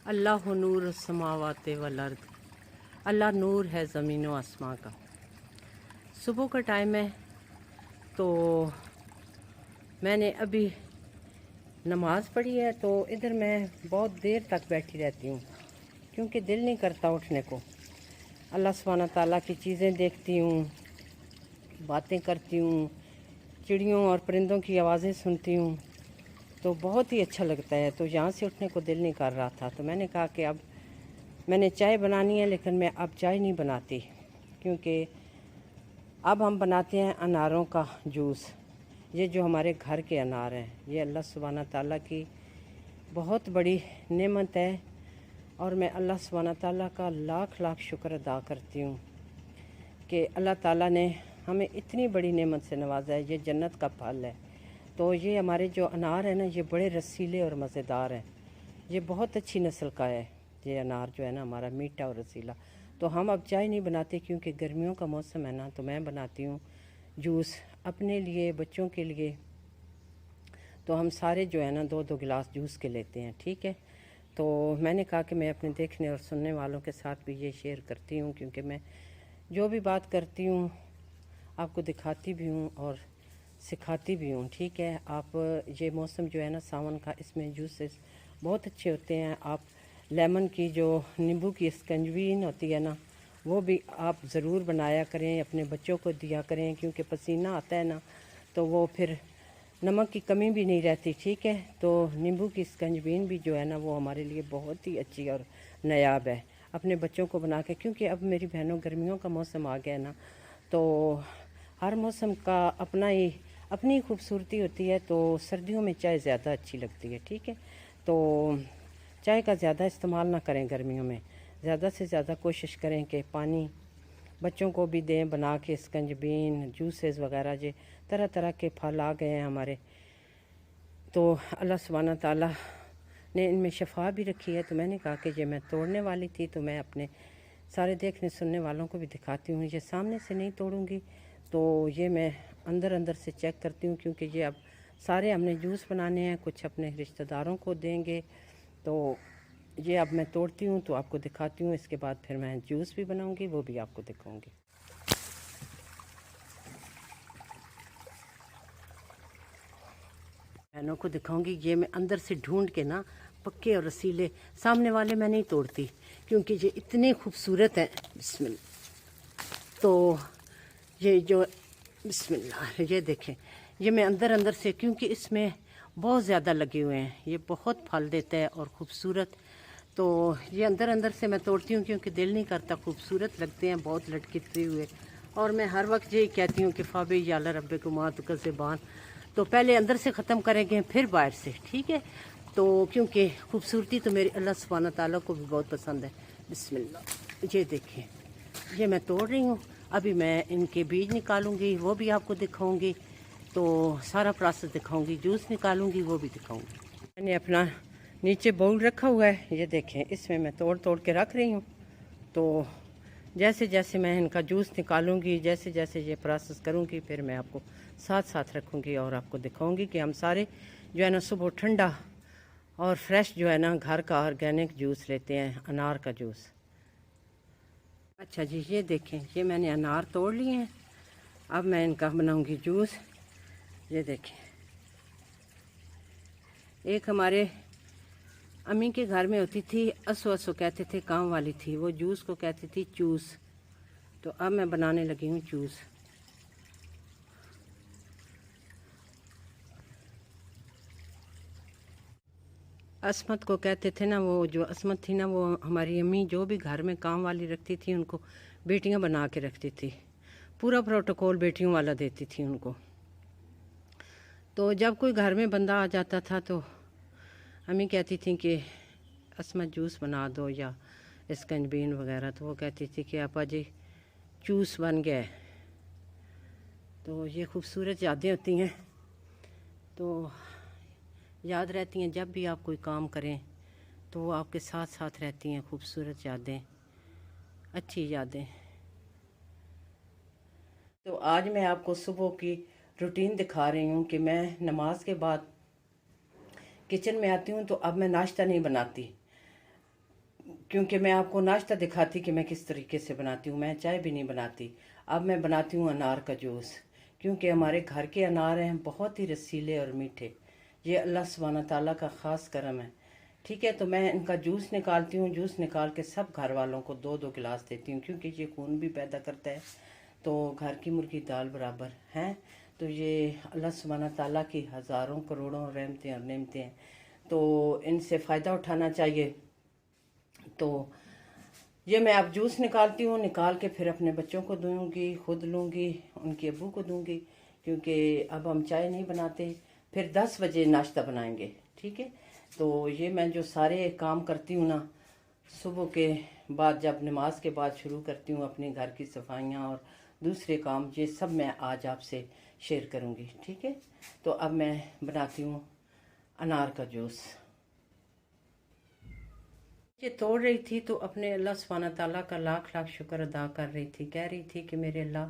अल्लाह नूर समावाते वल अर्द, अल्लाह नूर है ज़मीन व आसमां का। सुबह का टाइम है तो मैंने अभी नमाज़ पढ़ी है, तो इधर मैं बहुत देर तक बैठी रहती हूँ क्योंकि दिल नहीं करता उठने को। अल्लाह सुब्हाना ताला की चीज़ें देखती हूँ, बातें करती हूँ, चिड़ियों और परिंदों की आवाज़ें सुनती हूँ, तो बहुत ही अच्छा लगता है। तो यहाँ से उठने को दिल नहीं कर रहा था, तो मैंने कहा कि अब मैंने चाय बनानी है, लेकिन मैं अब चाय नहीं बनाती क्योंकि अब हम बनाते हैं अनारों का जूस। ये जो हमारे घर के अनार हैं, ये अल्लाह सुब्हाना ताला की बहुत बड़ी नेमत है और मैं अल्लाह सुब्हाना ताला का लाख लाख शुक्र अदा करती हूँ कि अल्लाह ताला ने हमें इतनी बड़ी नेमत से नवाजा है। ये जन्नत का फल है। तो ये हमारे जो अनार है ना, ये बड़े रसीले और मज़ेदार हैं। ये बहुत अच्छी नस्ल का है ये अनार जो है ना, हमारा मीठा और रसीला। तो हम अब चाय नहीं बनाते क्योंकि गर्मियों का मौसम है ना, तो मैं बनाती हूँ जूस अपने लिए, बच्चों के लिए। तो हम सारे जो है ना 2-2 गिलास जूस के लेते हैं, ठीक है। तो मैंने कहा कि मैं अपने देखने और सुनने वालों के साथ भी ये शेयर करती हूँ क्योंकि मैं जो भी बात करती हूँ आपको दिखाती भी हूँ और सिखाती भी हूँ, ठीक है। आप ये मौसम जो है ना सावन का, इसमें जूसेस बहुत अच्छे होते हैं। आप लेमन की जो नींबू की स्कंजबीन होती है ना, वो भी आप ज़रूर बनाया करें, अपने बच्चों को दिया करें क्योंकि पसीना आता है ना, तो वो फिर नमक की कमी भी नहीं रहती, ठीक है। तो नींबू की स्कंजबीन भी जो है ना, वो हमारे लिए बहुत ही अच्छी और नायाब है। अपने बच्चों को बना के, क्योंकि अब मेरी बहनों गर्मियों का मौसम आ गया ना, तो हर मौसम का अपनी खूबसूरती होती है। तो सर्दियों में चाय ज़्यादा अच्छी लगती है, ठीक है। तो चाय का ज़्यादा इस्तेमाल ना करें गर्मियों में, ज़्यादा से ज़्यादा कोशिश करें कि पानी बच्चों को भी दें बना के। स्कंजबीन, जूसेस वगैरह, जो तरह तरह के फल आ गए हैं हमारे, तो अल्लाह सुब्हाना ताला ने इनमें शफा भी रखी है। तो मैंने कहा कि ये मैं तोड़ने वाली थी, तो मैं अपने सारे देखने सुनने वालों को भी दिखाती हूँ। ये सामने से नहीं तोड़ूँगी, तो ये मैं अंदर अंदर से चेक करती हूँ क्योंकि ये अब सारे हमने जूस बनाने हैं, कुछ अपने रिश्तेदारों को देंगे। तो ये अब मैं तोड़ती हूँ तो आपको दिखाती हूँ, इसके बाद फिर मैं जूस भी बनाऊँगी, वो भी आपको दिखाऊँगी। बहनों को दिखाऊंगी। ये मैं अंदर से ढूंढ के ना पक्के और रसीले, सामने वाले मैं नहीं तोड़ती क्योंकि ये इतने खूबसूरत हैं। बिस्मिल्लाह। तो ये जो बिस्मिल्लाह, ये देखें, ये मैं अंदर अंदर से, क्योंकि इसमें बहुत ज़्यादा लगे हुए हैं, ये बहुत फल देता है और ख़ूबसूरत। तो ये अंदर अंदर से मैं तोड़ती हूँ क्योंकि दिल नहीं करता, खूबसूरत लगते हैं बहुत लटकते हुए। और मैं हर वक्त यही कहती हूँ कि फ़ाबे याला रब्बे को मातुका ज़बान, तो पहले अंदर से ख़त्म करेंगे फिर बाहर से, ठीक है। तो क्योंकि खूबसूरती तो मेरी अल्लाह सुब्हाना ताला को भी बहुत पसंद है। बिस्मिल्लाह, ये देखें, ये मैं तोड़ रही हूँ। अभी मैं इनके बीज निकालूंगी, वो भी आपको दिखाऊंगी। तो सारा प्रोसेस दिखाऊंगी, जूस निकालूंगी, वो भी दिखाऊंगी। मैंने अपना नीचे बाउल रखा हुआ है, ये देखें, इसमें मैं तोड़ तोड़ के रख रही हूँ। तो जैसे जैसे मैं इनका जूस निकालूंगी, जैसे जैसे ये प्रोसेस करूंगी, फिर मैं आपको साथ साथ रखूंगी और आपको दिखाऊंगी कि हम सारे जो है ना सुबह ठंडा और फ्रेश जो है ना घर का ऑर्गेनिक जूस लेते हैं, अनार का जूस। अच्छा जी, ये देखें, ये मैंने अनार तोड़ लिए हैं, अब मैं इनका बनाऊंगी जूस। ये देखें, एक हमारे अम्मी के घर में होती थी, असो असो कहते थे, काम वाली थी, वो जूस को कहती थी चूस। तो अब मैं बनाने लगी हूँ जूस। असमत को कहते थे ना, वो जो असमत थी ना, वो हमारी अम्मी जो भी घर में काम वाली रखती थी, उनको बेटियां बना के रखती थी, पूरा प्रोटोकॉल बेटियों वाला देती थी उनको। तो जब कोई घर में बंदा आ जाता था तो अम्मी कहती थी कि असमत जूस बना दो या स्कंजबीन वगैरह, तो वो कहती थी कि आपा जी जूस बन गया है। तो ये खूबसूरत यादें होती हैं, तो याद रहती हैं जब भी आप कोई काम करें, तो वो आपके साथ साथ रहती हैं, खूबसूरत यादें, अच्छी यादें। तो आज मैं आपको सुबह की रूटीन दिखा रही हूँ कि मैं नमाज के बाद किचन में आती हूँ, तो अब मैं नाश्ता नहीं बनाती। क्योंकि मैं आपको नाश्ता दिखाती कि मैं किस तरीके से बनाती हूँ। मैं चाय भी नहीं बनाती। अब मैं बनाती हूँ अनार का जूस, क्योंकि हमारे घर के अनार हैं बहुत ही रसीले और मीठे। ये अल्लाह सुब्हाना ताला का ख़ास करम है। ठीक है, तो मैं इनका जूस निकालती हूँ। जूस निकाल के सब घर वालों को दो दो गिलास देती हूँ, क्योंकि ये खून भी पैदा करता है। तो घर की मुर्गी दाल बराबर हैं। तो ये अल्लाह सुब्हाना ताला की हज़ारों करोड़ों रहमतें और नेमतें हैं, तो इनसे फ़ायदा उठाना चाहिए। तो ये मैं अब जूस निकालती हूँ, निकाल के फिर अपने बच्चों को दूंगी, खुद लूँगी, उनके अब्बू को दूंगी, क्योंकि अब हम चाय नहीं बनाते। फिर 10 बजे नाश्ता बनाएंगे। ठीक है, तो ये मैं जो सारे काम करती हूँ ना, सुबह के बाद जब नमाज के बाद शुरू करती हूँ अपने घर की सफाइयाँ और दूसरे काम, ये सब मैं आज आपसे शेयर करूँगी। ठीक है, तो अब मैं बनाती हूँ अनार का जूस। ये तोड़ रही थी तो अपने अल्लाह सुब्हाना ताला का लाख लाख शुक्र अदा कर रही थी। कह रही थी कि मेरे अल्लाह,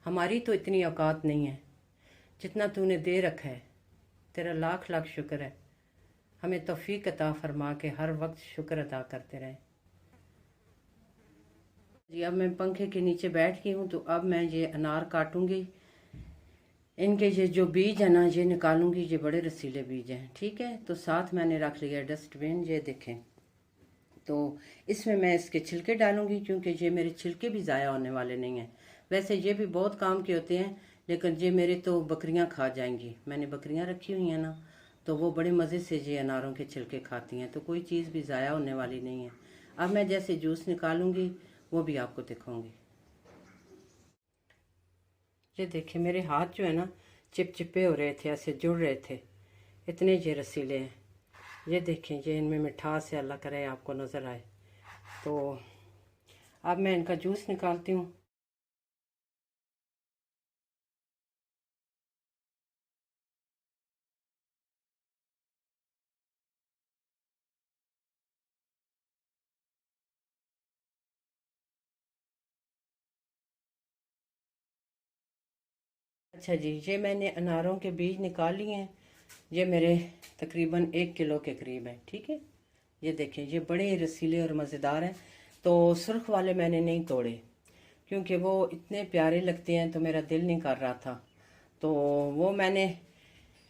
हमारी तो इतनी औकात नहीं है, जितना तूने दे रखा है तेरा लाख लाख शुक्र है। हमें तौफीक अता फरमा के हर वक्त शुक्र अदा करते रहें। जी, अब मैं पंखे के नीचे बैठ गई हूँ, तो अब मैं ये अनार काटूंगी। इनके ये जो बीज है ना, ये निकालूंगी। ये बड़े रसीले बीज हैं। ठीक है, तो साथ मैंने रख लिया डस्टबिन, ये देखें। तो इसमें मैं इसके छिलके डालूंगी, क्योंकि ये मेरे छिलके भी ज़ाया होने वाले नहीं हैं। वैसे ये भी बहुत काम के होते हैं, लेकिन ये मेरे तो बकरियां खा जाएंगी। मैंने बकरियां रखी हुई हैं ना, तो वो बड़े मज़े से ये अनारों के छिलके खाती हैं, तो कोई चीज़ भी ज़ाया होने वाली नहीं है। अब मैं जैसे जूस निकालूंगी वो भी आपको दिखाऊंगी। ये देखिए, मेरे हाथ जो है ना चिपचिपे हो रहे थे, ऐसे जुड़ रहे थे, इतने ये रसीले हैं। ये देखें, ये इनमें मिठास है, अल्लाह करे आपको नज़र आए। तो अब मैं इनका जूस निकालती हूँ। अच्छा जी, ये मैंने अनारों के बीज निकाल लिए हैं। ये मेरे तकरीबन 1 किलो के करीब है। ठीक है, ये देखें, ये बड़े रसीले और मज़ेदार हैं। तो सुर्ख वाले मैंने नहीं तोड़े, क्योंकि वो इतने प्यारे लगते हैं, तो मेरा दिल नहीं कर रहा था। तो वो मैंने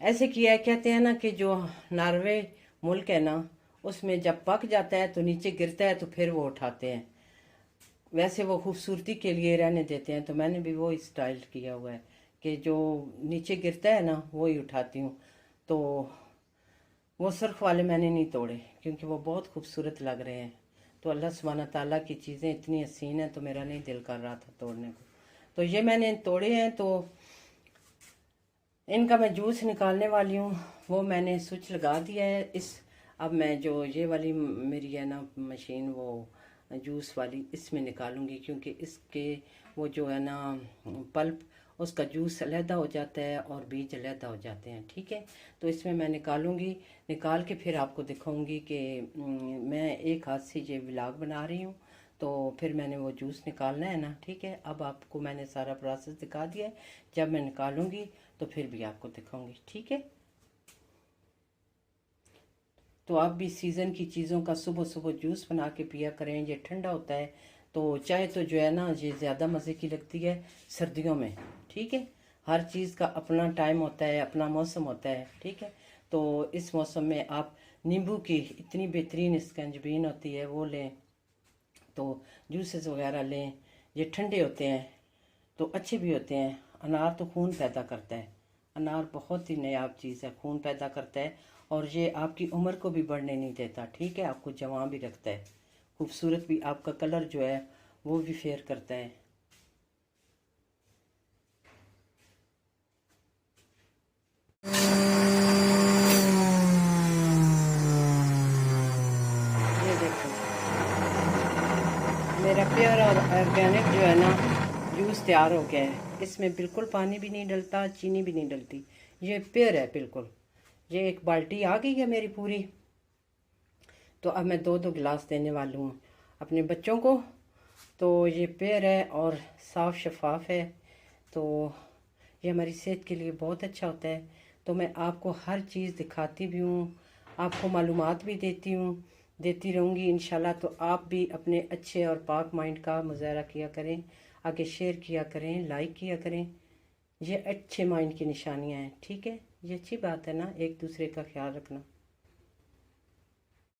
ऐसे किया है। कहते हैं ना कि जो नॉर्वे मुल्क है ना, उसमें जब पक जाता है तो नीचे गिरता है, तो फिर वो उठाते हैं। वैसे वो खूबसूरती के लिए रहने देते हैं, तो मैंने भी वो स्टाइल किया हुआ है कि जो नीचे गिरता है ना वो ही उठाती हूँ। तो वो सुर्ख वाले मैंने नहीं तोड़े, क्योंकि वो बहुत खूबसूरत लग रहे हैं। तो अल्लाह सुब्हाना ताला की चीज़ें इतनी हसीन हैं, तो मेरा नहीं दिल कर रहा था तोड़ने को। तो ये मैंने तोड़े हैं, तो इनका मैं जूस निकालने वाली हूँ। वो मैंने स्विच लगा दिया है। इस अब मैं जो ये वाली मेरी है ना मशीन, वो जूस वाली, इसमें निकालूंगी, क्योंकि इसके वो जो है ना पल्प, उसका जूस अलहदा हो जाता है और बीज अलहदा हो जाते हैं। ठीक है, तो इसमें मैं निकालूंगी। निकाल के फिर आपको दिखाऊंगी कि मैं एक हाथ से ये व्लॉग बना रही हूँ, तो फिर मैंने वो जूस निकालना है ना। ठीक है, अब आपको मैंने सारा प्रोसेस दिखा दिया है। जब मैं निकालूंगी तो फिर भी आपको दिखाऊंगी। ठीक है, तो आप भी सीज़न की चीज़ों का सुबह सुबह जूस बना के पिया करें, ये ठंडा होता है। तो चाय तो जो है ना, ये ज़्यादा मज़े की लगती है सर्दियों में। ठीक है, हर चीज़ का अपना टाइम होता है, अपना मौसम होता है। ठीक है, तो इस मौसम में आप नींबू की इतनी बेहतरीन स्कंजबीन होती है, वो लें, तो जूसेस वगैरह लें। ये ठंडे होते हैं तो अच्छे भी होते हैं। अनार तो खून पैदा करता है। अनार बहुत ही नायाब चीज़ है, खून पैदा करता है, और ये आपकी उम्र को भी बढ़ने नहीं देता। ठीक है, आपको जवान भी रखता है, खूबसूरत भी, आपका कलर जो है वो भी फेयर करता है। ये देखो, मेरा प्योर और ऑर्गेनिक जो है ना जूस तैयार हो गया है। इसमें बिल्कुल पानी भी नहीं डलता, चीनी भी नहीं डलती। ये प्योर है बिल्कुल। ये एक बाल्टी आ गई है मेरी पूरी। तो अब मैं दो दो गिलास देने वाली हूँ अपने बच्चों को। तो ये प्योर है और साफ़ शफाफ है, तो ये हमारी सेहत के लिए बहुत अच्छा होता है। तो मैं आपको हर चीज़ दिखाती भी हूँ, आपको मालूमात भी देती हूँ। देती रहूँगी इंशाल्लाह। तो आप भी अपने अच्छे और पाक माइंड का मुजाहरा किया करें, आगे शेयर किया करें, लाइक किया करें। ये अच्छे माइंड की निशानियाँ हैं, ठीक है। ये अच्छी बात है ना, एक दूसरे का ख्याल रखना।